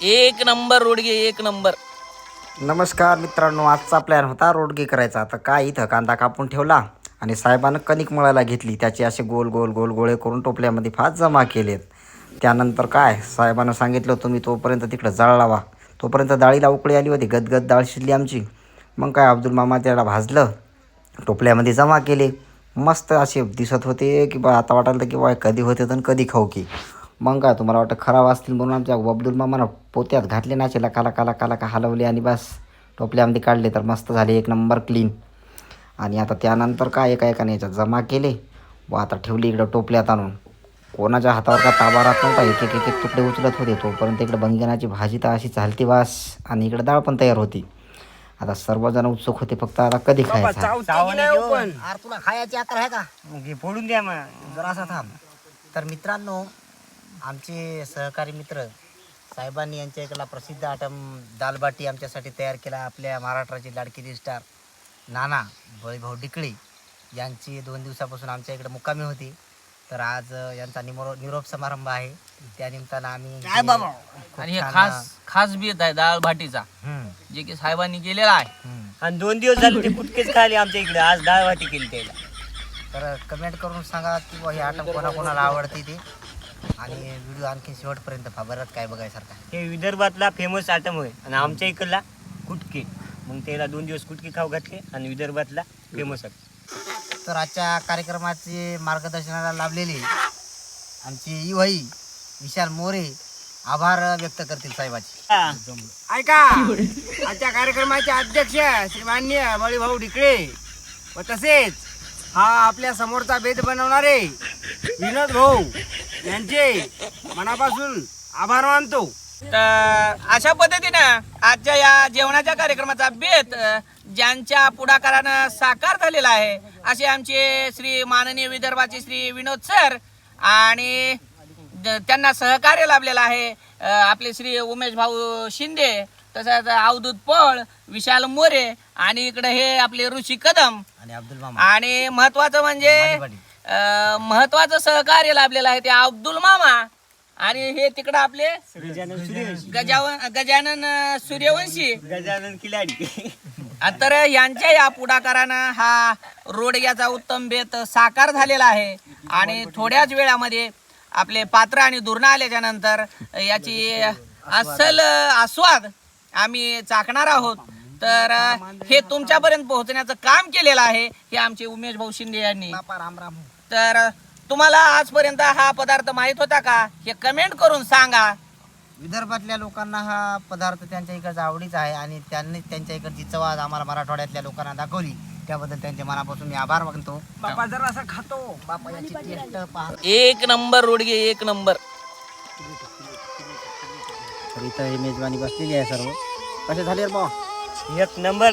एक नंबर रोडगे, एक नंबर. नमस्कार मित्रांनो, आजचा प्लॅन होता रोडगे करायचा. आता काय इथं कांदा कापून ठेवला आणि साहेबानं कणिक मळायला घेतली. त्याचे असे गोल गोल गोल गोळे करून टोपल्यामध्ये फास जमा केलेत. त्यानंतर काय साहेबानं सांगितलं तुम्ही तोपर्यंत तिकडं जाळ लावा. तोपर्यंत डाळीला उकळी आली होती, गदगद डाळ शिजली आमची. मग काय अब्दुल मामा त्याला भाजलं, टोपल्यामध्ये जमा केले. मस्त असे दिसत होते की बा आता वाटायला की बा कधी होते तर कधी खाऊ की. मग काय तुम्हाला वाटतं खराब असतील म्हणून आमच्या अब्दुल मामानं पोत्यात घातले नाचे लका लका लका लका हलवले आणि बस टोपल्यामध्ये काढले तर मस्त झाले एक नंबर क्लीन. आणि आता त्यानंतर काय एका एकाने याच्यात जमा केले व आता ठेवली इकडं टोपल्यात आणून. कोणाच्या हातावर का ताबा राहत नव्हता, एक एक एक एक तुकडे उचलत होते. तोपर्यंत इकडं बंगेनाची भाजी तर अशी चालती वास आणि इकडं डाळ पण तयार होती. आता सर्वजण उत्सुक होते, फक्त आता कधी खायचं. अरे तुला खायची अक्कल आहे का? फोडून द्या मग. जरासा थांब. तर मित्रांनो, आमचे सहकारी मित्र साहेबांनी यांच्या इकडला प्रसिद्ध आटम दालबाटी आमच्यासाठी तयार केला. आपल्या महाराष्ट्राचे लाडकी स्टार नाना बळीभाऊ डिकळे यांची 2 दिवसापासून आमच्या इकडे मुक्कामी होती. तर आज यांचा निरोप समारंभ आहे. त्यानिमित्तानं आम्ही काय बाबा? आणि हे खास खास बेत आहे डाळ भाटीचा, जे की साहेबांनी केलेला आहे. आणि 2 दिवस झाले ते कुटकेच खाली आमच्या इकडे. आज डाळ भाटी केली त्याला. तर कमेंट करून सांगा की हे आटम कोणाकोणाला आवडते ते, आणि व्हिडिओ आणखी शेवटपर्यंत पहा. बरंच काय बघायसारखं आहे. हे विदर्भातला फेमस आयटम होय आणि आमच्या इकडला कुटके. मग त्याला 2 दिवस कुटके खाऊ घातले आणि विदर्भातला फेमस आहे. तर आजच्या कार्यक्रमाचे मार्गदर्शनाला लाभलेले आमचे युवाई विशाल मोरे आभार व्यक्त करतील साहेबाचे. ऐका, आजच्या कार्यक्रमाचे अध्यक्ष श्रीमान्य बळीभाऊ डिकळे व तसेच हा आपल्या समोरचा बेत बनवणारे विनोद भाऊ यांचे मनापासून आभार मानतो. तर अशा पद्धतीनं आजच्या या जेवणाच्या कार्यक्रमाचा बेत ज्यांच्या पुढाकारानं साकार झालेला आहे असे आमचे श्री माननीय विदर्भाचे श्री विनोद सर, आणि त्यांना सहकार्य लाभलेलं आहे आपले श्री उमेश भाऊ शिंदे, तसंच अवधूत पळ, विशाल मोरे, आणि इकडे हे आपले ऋषी कदम आणि अब्दुल मामा. आणि महत्वाचं म्हणजे महत्वाचं सहकार्य लाभलेलं आहे ते अब्दुल मामा. आणि हे तिकडं आपले गजानन सूर्यवंशी, गजानन खिलाडी. तर यांच्या या पुढाकारानं हा रोडग्याचा उत्तम बेत साकार झालेला आहे. आणि थोड्याच वेळामध्ये आपले पात्र आणि दुर्णा आल्याच्या नंतर याची अस्सल आस्वाद आम्ही चाकणार आहोत. तर हे तुमच्यापर्यंत पोहोचण्याचं काम केलेलं आहे हे आमचे उमेश भाऊ शिंदे यांनी. राम राम. तर तुम्हाला आजपर्यंत हा पदार्थ माहित होता का हे कमेंट करून सांगा. विदर्भातल्या लोकांना हा पदार्थ त्यांच्या इकडचा आवडीचा आहे आणि त्यांनी त्यांच्या इकडची चव आज आम्हाला मराठवाड्यातल्या लोकांना दाखवली. त्याबद्दल त्यांच्या मनापासून मी आभार मानतो. बापा जरा असा खातो. बापा याची टेस्ट पहा. एक नंबर रोडगे, एक नंबर. तर इथं ही मेजवानी बसलेली आहे सर्व. कसे झाले रे बा? एक नंबर.